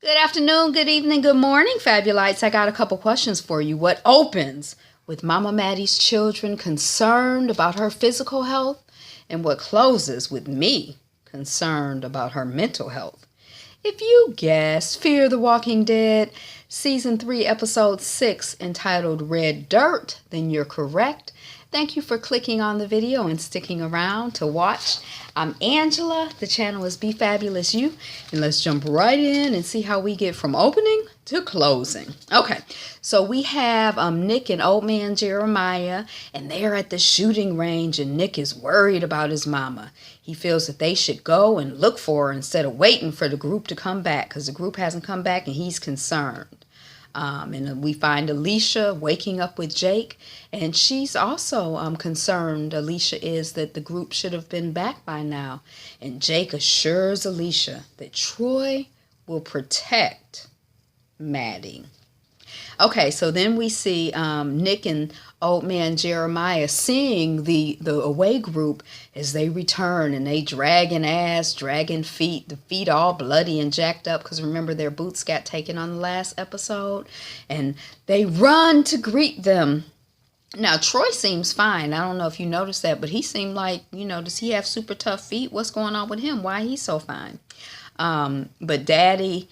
Good afternoon, good evening, good morning, Fabulites. I got a couple questions for you. What opens with Mama Maddie's children concerned about her physical health? And what closes with me concerned about her mental health? If you guessed Fear the Walking Dead, Season 3, Episode 6, entitled Red Dirt, then you're correct. Thank you for clicking on the video and sticking around to watch. I'm Angela. The channel is Be Fabulous You. And let's jump right in and see how we get from opening to closing. Okay, so we have Nick and Old Man Jeremiah, and they're at the shooting range, and Nick is worried about his mama. He feels that they should go and look for her instead of waiting for the group to come back, because the group hasn't come back and he's concerned. And we find Alicia waking up with Jake, and she's also concerned, Alicia is, that the group should have been back by now. And Jake assures Alicia that Troy will protect Maddie. Okay, so then we see Nick and Old Man Jeremiah seeing the away group as they return, and they dragging ass, dragging feet, the feet all bloody and jacked up, because remember their boots got taken on the last episode, and they run to greet them. Now, Troy seems fine. I don't know if you noticed that, but he seemed like, does he have super tough feet? What's going on with him? Why he's so fine? But Daddy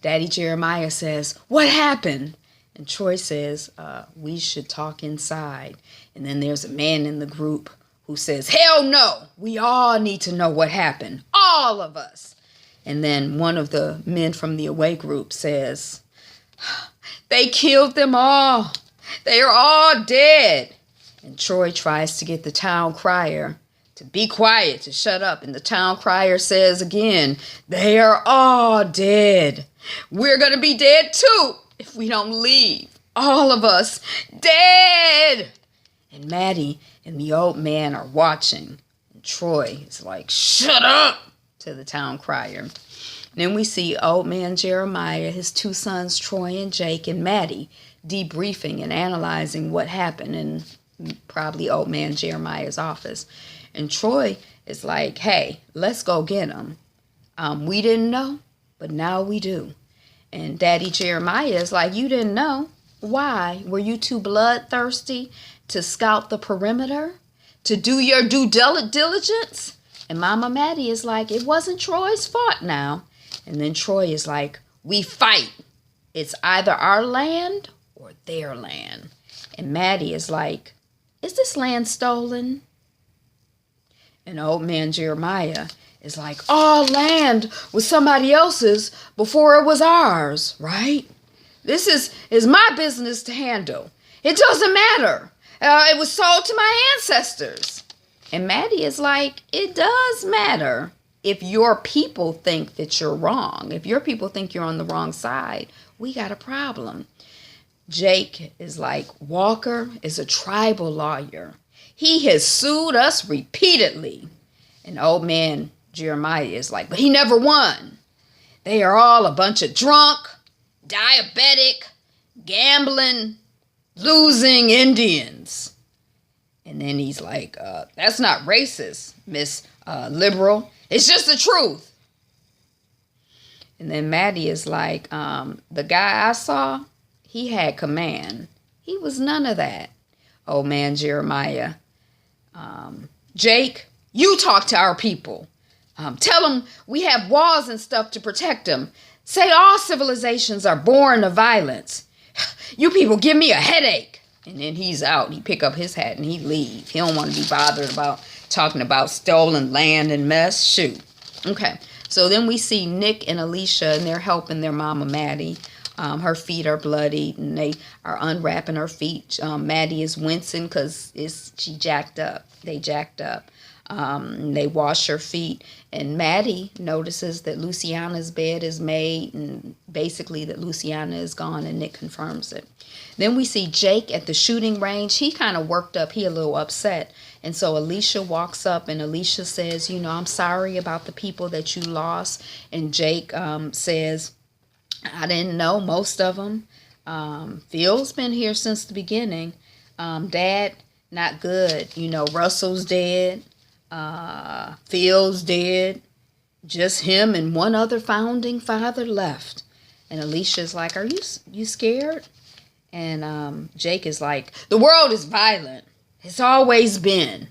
Jeremiah says, "What happened?" And Troy says, "We should talk inside." And then there's a man in the group who says, "Hell no, we all need to know what happened. All of us." And then one of the men from the away group says, "They killed them all. They are all dead." And Troy tries to get the town crier to be quiet, to shut up. And the town crier says again, "They are all dead. We're going to be dead too if we don't leave. All of us dead." And Maddie and the old man are watching. And Troy is like, "Shut up," to the town crier. Then we see Old Man Jeremiah, his two sons, Troy and Jake, and Maddie debriefing and analyzing what happened in probably Old Man Jeremiah's office. And Troy is like, "Hey, let's go get him. We didn't know, but now we do." And Daddy Jeremiah is like, "You didn't know? Why? Were you too bloodthirsty to scout the perimeter? To do your due diligence?" And Mama Maddie is like, "It wasn't Troy's fault now." And then Troy is like, "We fight. It's either our land or their land." And Maddie is like, "Is this land stolen?" And Old Man Jeremiah is like, "All land was somebody else's before it was ours, right? This is my business to handle. It doesn't matter. It was sold to my ancestors." And Maddie is like, "It does matter if your people think that you're wrong. If your people think you're on the wrong side, we got a problem." Jake is like, "Walker is a tribal lawyer. He has sued us repeatedly." And Old Man Jeremiah is like, "But he never won. They are all a bunch of drunk, diabetic, gambling, losing Indians." And then he's like, "That's not racist, Miss Liberal. It's just the truth." And then Maddie is like, "The guy I saw, he had command. He was none of that." Old Man Jeremiah, "Jake, you talk to our people. Tell them we have walls and stuff to protect them. Say all civilizations are born of violence. You people give me a headache." And then he's out. He pick up his hat and he leave. He don't want to be bothered about talking about stolen land and mess. Shoot. Okay. So then we see Nick and Alicia, and they're helping their mama Maddie. Her feet are bloody, and they are unwrapping her feet. Maddie is wincing because she jacked up. They jacked up. They wash her feet, and Maddie notices that Luciana's bed is made, and basically that Luciana is gone, and Nick confirms it. Then we see Jake at the shooting range. He kind of worked up. He a little upset. And so Alicia walks up, and Alicia says, "I'm sorry about the people that you lost." And Jake says, "I didn't know most of them. Phil's been here since the beginning. Dad, not good. Russell's dead. Phil's dead. Just him and one other founding father left. And Alicia's like, are you scared? And Jake is like, the world is violent. It's always been.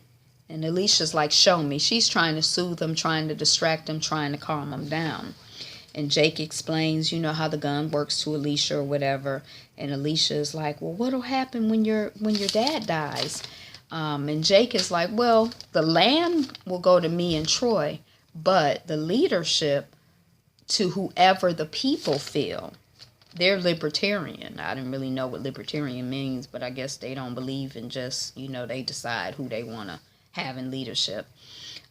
And Alicia's like, show me. She's trying to soothe him, trying to distract him, trying to calm him down. And Jake explains, how the gun works to Alicia or whatever. And Alicia is like, well, what'll happen when your dad dies? And Jake is like, well, the land will go to me and Troy, but the leadership to whoever the people feel. They're libertarian. I didn't really know what libertarian means, but I guess they don't believe in just, they decide who they want to have in leadership.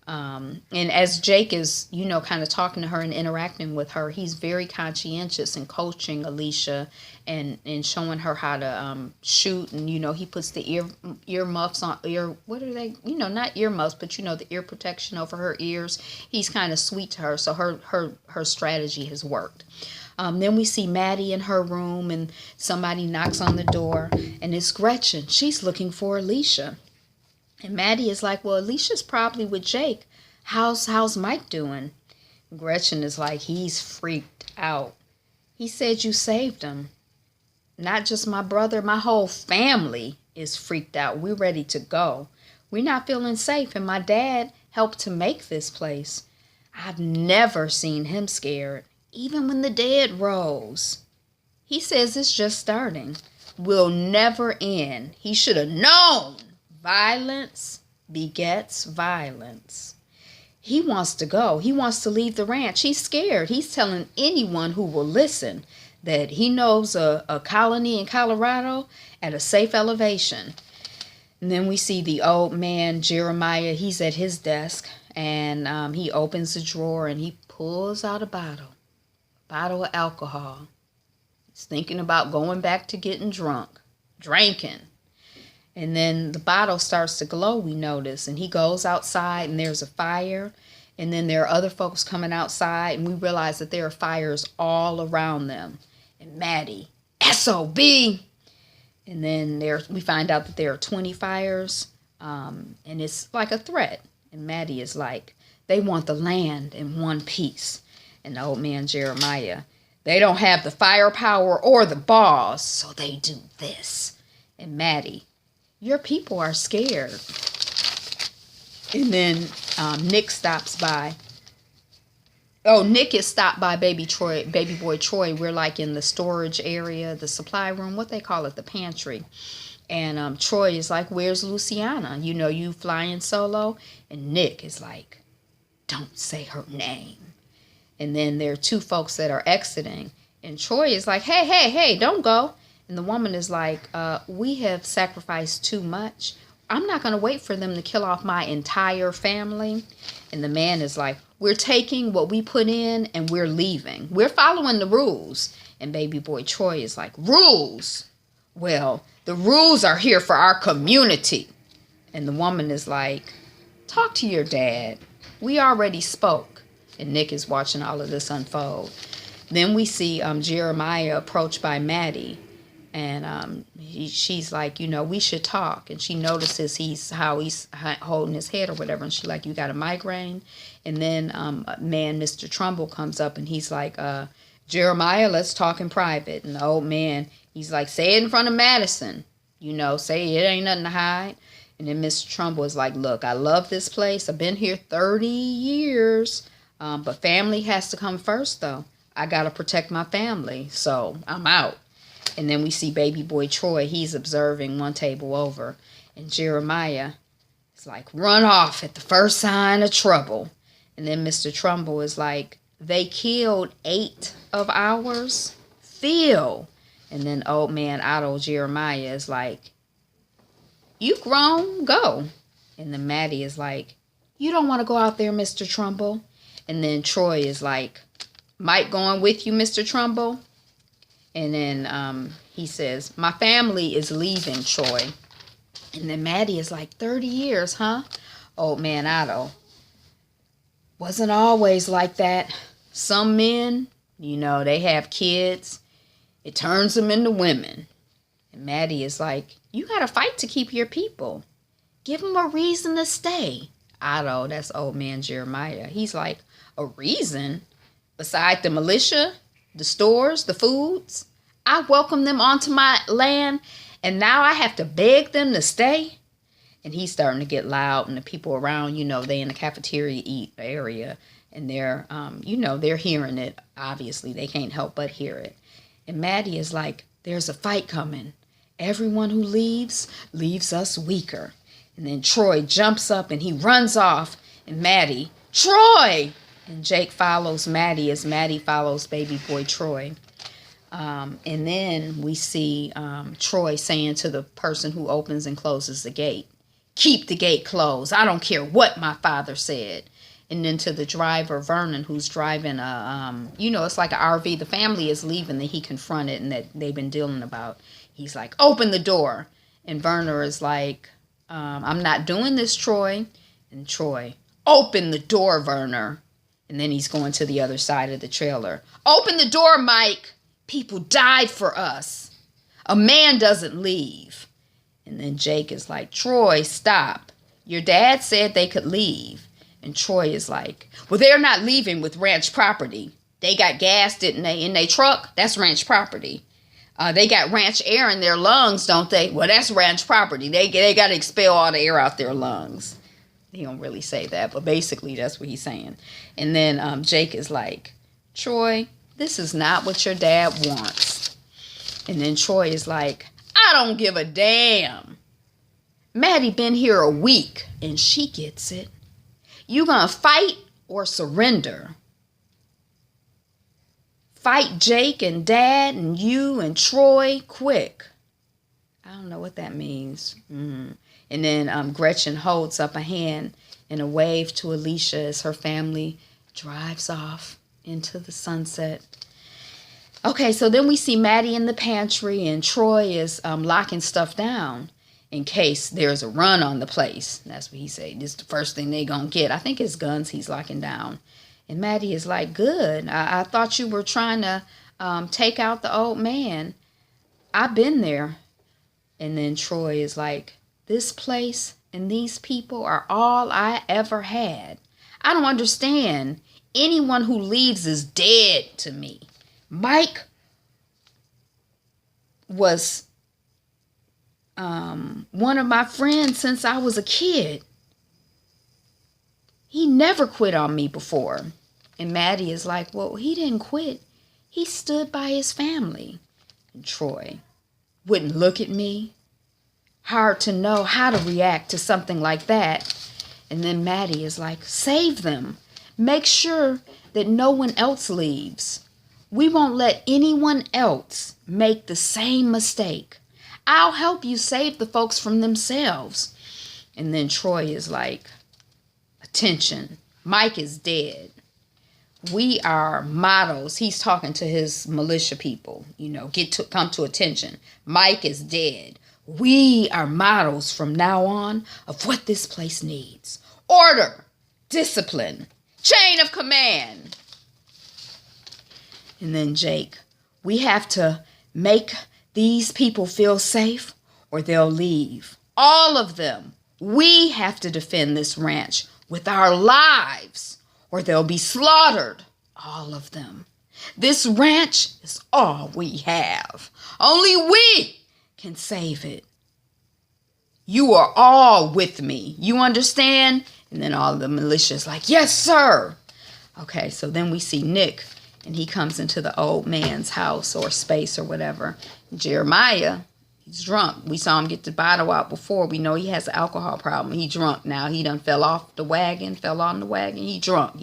And as Jake is, kind of talking to her and interacting with her, he's very conscientious in coaching Alicia and showing her how to shoot. And, he puts the earmuffs on, what are they? Not earmuffs, but, the ear protection over her ears. He's kind of sweet to her. So her strategy has worked. Then we see Maddie in her room and somebody knocks on the door and it's Gretchen. She's looking for Alicia. And Maddie is like, well, Alicia's probably with Jake. How's Mike doing? Gretchen is like, he's freaked out. He said you saved him. Not just my brother, my whole family is freaked out. We're ready to go. We're not feeling safe. And my dad helped to make this place. I've never seen him scared, even when the dead rose. He says it's just starting. Will never end. He should have known. Violence begets violence. He wants to go. He wants to leave the ranch. He's scared. He's telling anyone who will listen that he knows a colony in Colorado at a safe elevation. And then we see the old man, Jeremiah. He's at his desk, and he opens the drawer, and he pulls out a bottle of alcohol. He's thinking about going back to getting drunk, drinking. And then the bottle starts to glow, we notice. And he goes outside and there's a fire. And then there are other folks coming outside. And we realize that there are fires all around them. And Maddie, SOB. And then we find out that there are 20 fires. And it's like a threat. And Maddie is like, they want the land in one piece. And the old man Jeremiah, they don't have the firepower or the balls. So they do this. And Maddie, your people are scared. And then Nick stops by. Oh, Nick is stopped by baby boy Troy. We're like in the storage area, the supply room, what they call it, the pantry. And Troy is like, where's Luciana? You flying solo? And Nick is like, don't say her name. And then there are two folks that are exiting. And Troy is like, hey, don't go. And the woman is like, we have sacrificed too much. I'm not going to wait for them to kill off my entire family. And the man is like, we're taking what we put in and we're leaving. We're following the rules. And baby boy Troy is like, rules? Well, the rules are here for our community. And the woman is like, talk to your dad. We already spoke. And Nick is watching all of this unfold. Then we see Jeremiah approached by Maddie. And she's like, we should talk. And she notices how he's holding his head or whatever. And she's like, you got a migraine? And then man, Mr. Trumbull comes up and he's like, Jeremiah, let's talk in private. And the old man, he's like, say it in front of Madison. Say it ain't nothing to hide. And then Mr. Trumbull is like, look, I love this place. I've been here 30 years. But family has to come first, though. I got to protect my family. So I'm out. And then we see baby boy Troy. He's observing one table over. And Jeremiah is like, run off at the first sign of trouble. And then Mr. Trumbull is like, they killed 8 of ours. Phil. And then old man Otto Jeremiah is like, you've grown, go. And then Maddie is like, you don't want to go out there, Mr. Trumbull. And then Troy is like, Mike going with you, Mr. Trumbull? And then he says, my family is leaving, Troy. And then Maddie is like, 30 years, huh? Old man Otto, wasn't always like that. Some men, they have kids. It turns them into women. And Maddie is like, you got to fight to keep your people. Give them a reason to stay. Otto, that's old man Jeremiah. He's like, A reason? Beside the militia, the stores, the foods? I welcomed them onto my land, and now I have to beg them to stay? And he's starting to get loud, and the people around, they in the cafeteria eat area, and they're, they're hearing it. Obviously, they can't help but hear it. And Maddie is like, there's a fight coming. Everyone who leaves us weaker. And then Troy jumps up, and he runs off, and Maddie, Troy! And Jake follows Maddie as Maddie follows baby boy Troy. And then we see Troy saying to the person who opens and closes the gate, keep the gate closed. I don't care what my father said. And then to the driver, Vernon, who's driving it's like an RV. The family is leaving that he confronted and that they've been dealing about. He's like, open the door. And Vernon is like, I'm not doing this, Troy. And Troy, open the door, Vernon. And then he's going to the other side of the trailer. Open the door, Mike. People died for us. A man doesn't leave. And then Jake is like, Troy, stop. Your dad said they could leave. And Troy is like, well, they're not leaving with ranch property. They got gas, didn't they, in their truck? That's ranch property. They got ranch air in their lungs, don't they? Well, that's ranch property. They got to expel all the air out their lungs. He don't really say that, but basically that's what he's saying. And then Jake is like, Troy, this is not what your dad wants. And then Troy is like, I don't give a damn. Maddie been here a week, and she gets it. You gonna fight or surrender? Fight Jake and Dad and you and Troy quick. I don't know what that means. And then Gretchen holds up a hand in a wave to Alicia as her family drives off into the sunset. Okay, so then we see Maddie in the pantry, and Troy is locking stuff down in case there's a run on the place. That's what he said. This is the first thing they gonna get. I think it's guns he's locking down. And Maddie is like, good. I thought you were trying to take out the old man. I've been there. And then Troy is like, this place and these people are all I ever had. I don't understand. Anyone who leaves is dead to me. Mike was one of my friends since I was a kid. He never quit on me before. And Maddie is like, well, he didn't quit. He stood by his family. And Troy wouldn't look at me. Hard to know how to react to something like that. And then Maddie is like, save them. Make sure that no one else leaves. We won't let anyone else make the same mistake. I'll help you save the folks from themselves. And then Troy is like, attention, Mike is dead. We are models. He's talking to his militia people, come to attention. Mike is dead. We are models from now on of what this place needs. Order, discipline, chain of command. And then Jake, we have to make these people feel safe or they'll leave. All of them. We have to defend this ranch with our lives or they'll be slaughtered. All of them. This ranch is all we have. Only we can save it. You are all with me. You understand? And then all of the militia is like, yes, sir. Okay, so then we see Nick, and he comes into the old man's house or space or whatever. Jeremiah, he's drunk. We saw him get the bottle out before. We know he has an alcohol problem. He drunk now. He done fell on the wagon. He drunk.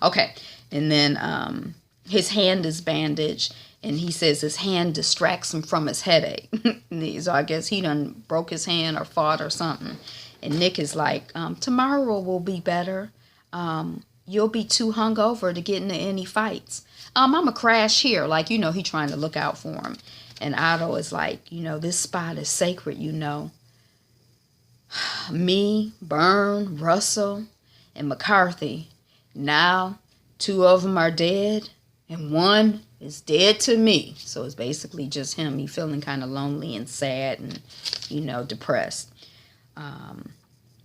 Okay, and then his hand is bandaged, and he says his hand distracts him from his headache. So I guess he done broke his hand or fought or something. And Nick is like, tomorrow will be better. You'll be too hungover to get into any fights. I'm going to crash here. Like, he trying to look out for him. And Otto is like, this spot is sacred, Me, Byrne, Russell, and McCarthy. Now, 2 of them are dead, and 1 is dead to me. So it's basically just him. He's feeling kind of lonely and sad and, depressed.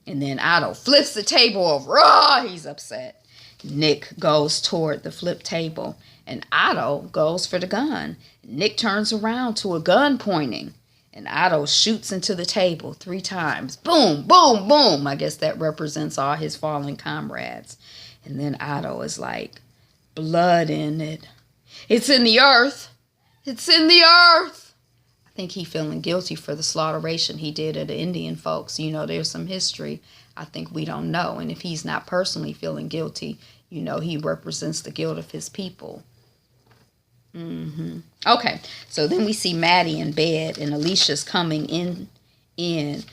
And then Otto flips the table over. Oh, he's upset. Nick goes toward the flip table, and Otto goes for the gun. Nick turns around to a gun pointing, and Otto shoots into the table 3 times. Boom, boom, boom. I guess that represents all his fallen comrades. And then Otto is like, blood in it. It's in the earth. It's in the earth. I think he feeling guilty for the slaughteration he did of the Indian folks. You know, there's some history I think we don't know. And if he's not personally feeling guilty, you know, he represents the guilt of his people. Okay, so then we see Maddie in bed, and Alicia's coming in, and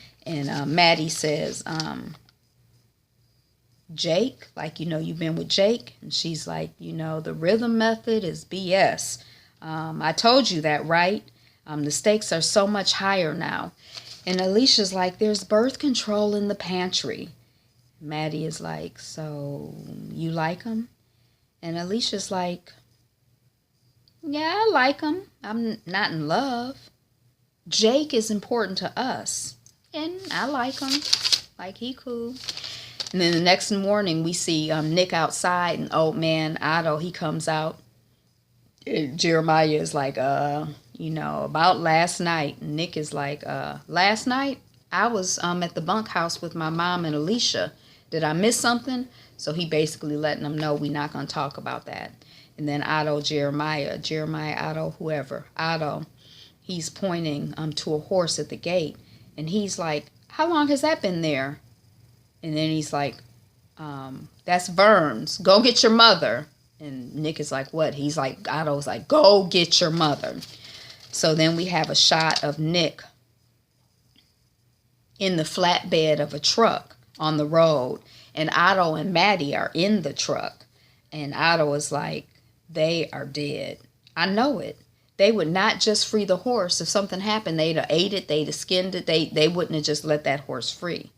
Maddie says, Jake, like, you know, you've been with Jake? And she's like, you know, the rhythm method is BS. I told you that, right? The stakes are so much higher now. And Alicia's like, there's birth control in the pantry. Maddie is like, so you like him? And Alicia's like, yeah, I like him. I'm not in love. Jake is important to us. And I like him. Like, he cool. And then the next morning, we see Nick outside, and old man Otto, he comes out. Jeremiah is like, you know, about last night. Nick is like, last night? I was at the bunkhouse with my mom and Alicia. Did I miss something? So he basically letting them know we're not going to talk about that. And then Otto, Jeremiah, Otto, whoever. Otto, he's pointing to a horse at the gate. And he's like, how long has that been there? And then he's like, that's Vern's. Go get your mother. And Nick is like, what? He's like, Otto's like, go get your mother. So then we have a shot of Nick in the flatbed of a truck on the road. And Otto and Maddie are in the truck. And Otto is like, they are dead. I know it. They would not just free the horse. If something happened, they'd have ate it, they'd have skinned it. They wouldn't have just let that horse free.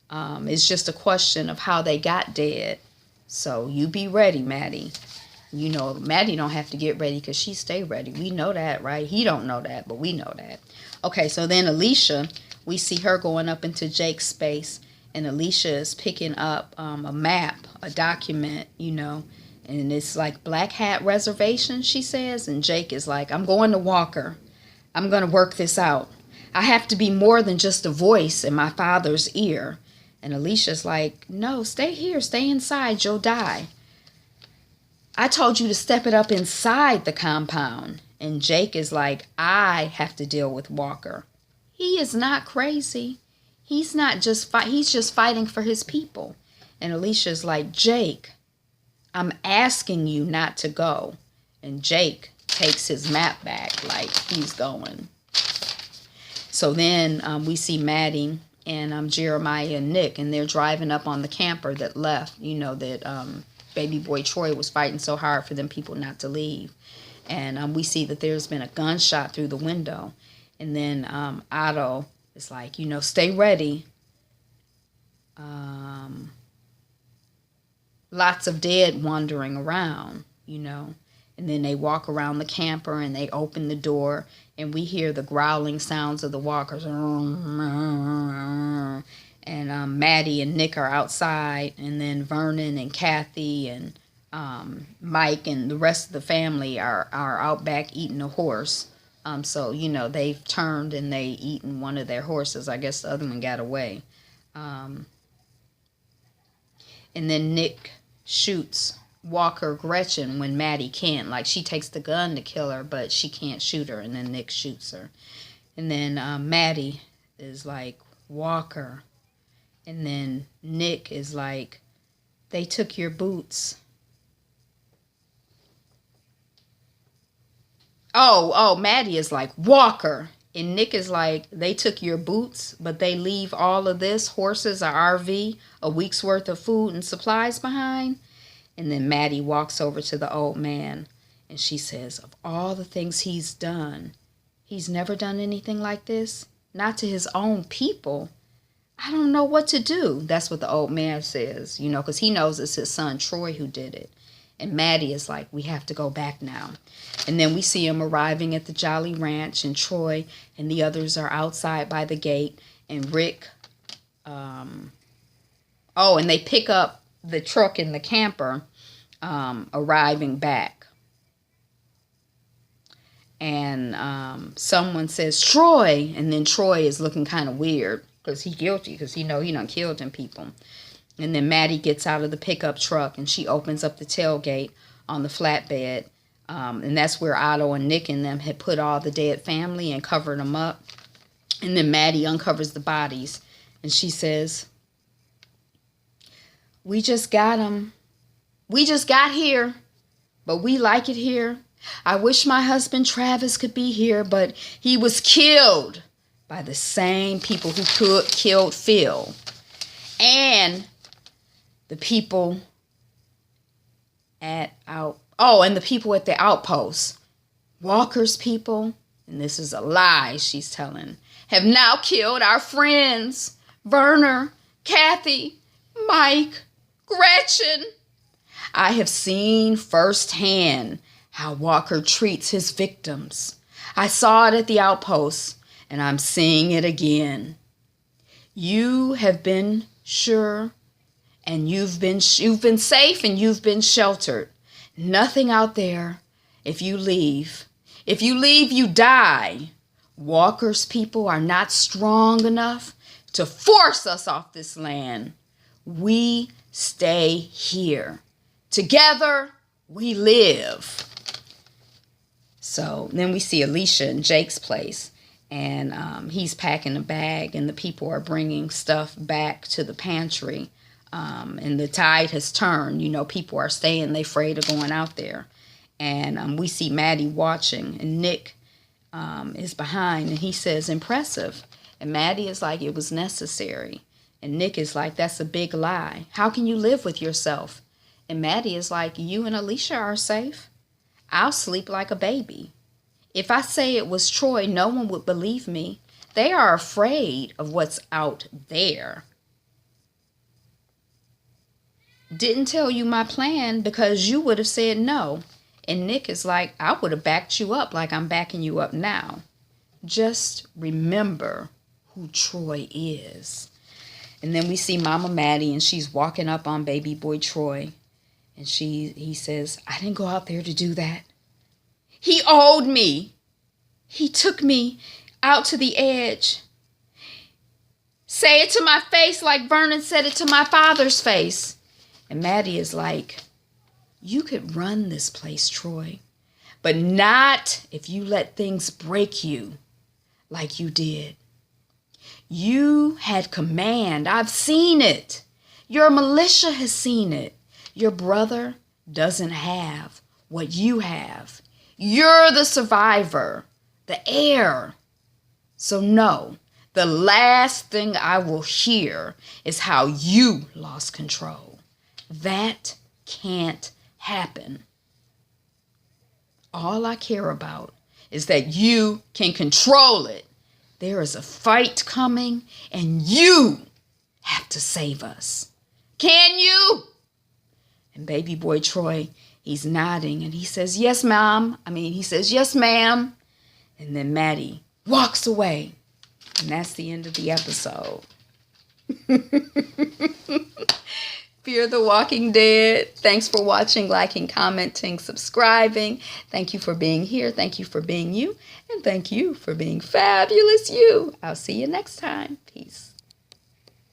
It's just a question of how they got dead. So you be ready, Maddie. You know, Maddie don't have to get ready because she stay ready. We know that, right? He don't know that, but we know that. Okay, so then Alicia, we see her going up into Jake's space, and Alicia is picking up a map, a document, you know, and it's like Black Hat Reservation, she says, and Jake is like, I'm going to Walker. I'm going to work this out. I have to be more than just a voice in my father's ear. And Alicia's like, no, stay here, stay inside, you'll die. I told you to step it up inside the compound. And Jake is like, I have to deal with Walker. He is not crazy. He's not just he's just fighting for his people. And Alicia's like, Jake, I'm asking you not to go. And Jake takes his map back like he's going. So then we see Maddie and Jeremiah and Nick, and they're driving up on the camper that left, you know, that baby boy Troy was fighting so hard for them people not to leave. And we see that there's been a gunshot through the window. And then Otto is like, you know, stay ready. Lots of dead wandering around, you know. And then they walk around the camper and they open the door, and we hear the growling sounds of the walkers. And Maddie and Nick are outside, and then Vernon and Kathy and Mike and the rest of the family are out back eating a horse. So, you know, they've turned and they eaten one of their horses. I guess the other one got away. And then Nick shoots Walker Gretchen when Maddie can't. Like, she takes the gun to kill her, but she can't shoot her, and then Nick shoots her. And then Maddie is like, Walker. And then Nick is like, they took your boots. Oh, Maddie is like, Walker. And Nick is like, they took your boots, but they leave all of this, horses, a RV, a week's worth of food and supplies behind. And then Maddie walks over to the old man, and she says, of all the things he's done, he's never done anything like this. Not to his own people. I don't know what to do. That's what the old man says, you know, because he knows it's his son Troy who did it. And Maddie is like, we have to go back now. And then we see him arriving at the Jolly Ranch, and Troy and the others are outside by the gate. And Rick, and they pick up the truck and the camper. arriving back. And someone says, Troy. And then Troy is looking kind of weird because he's guilty because he done killed them people. And then Maddie gets out of the pickup truck and she opens up the tailgate on the flatbed. And that's where Otto and Nick and them had put all the dead family and covered them up. And then Maddie uncovers the bodies. And she says, we just got them. We just got here, but we like it here. I wish my husband Travis could be here, but he was killed by the same people who killed Phil. And the people and the people at the outpost, Walker's people, and this is a lie she's telling, have now killed our friends, Werner, Kathy, Mike, Gretchen. I have seen firsthand how Walker treats his victims. I saw it at the outpost, and I'm seeing it again. You have been sure, and you've been safe, and you've been sheltered. Nothing out there. If you leave, you die. Walker's people are not strong enough to force us off this land. We stay here. Together, we live. So then we see Alicia in Jake's place, and he's packing a bag, and the people are bringing stuff back to the pantry. And the tide has turned. People are staying. They're afraid of going out there. And we see Maddie watching, and Nick is behind, and he says, impressive. And Maddie is like, it was necessary. And Nick is like, that's a big lie. How can you live with yourself? And Maddie is like, you and Alicia are safe. I'll sleep like a baby. If I say it was Troy, no one would believe me. They are afraid of what's out there. Didn't tell you my plan because you would have said no. And Nick is like, I would have backed you up like I'm backing you up now. Just remember who Troy is. And then we see Mama Maddie, and she's walking up on baby boy Troy. And he says, I didn't go out there to do that. He owed me. He took me out to the edge. Say it to my face like Vernon said it to my father's face. And Maddie is like, you could run this place, Troy, but not if you let things break you like you did. You had command. I've seen it. Your militia has seen it. Your brother doesn't have what you have. You're the survivor, the heir. So no, the last thing I will hear is how you lost control. That can't happen. All I care about is that you can control it. There is a fight coming, and you have to save us. Can you? And baby boy Troy, he's nodding, and he says, yes, ma'am. He says, yes, ma'am. And then Maddie walks away. And that's the end of the episode. Fear the Walking Dead. Thanks for watching, liking, commenting, subscribing. Thank you for being here. Thank you for being you. And thank you for being fabulous you. I'll see you next time. Peace.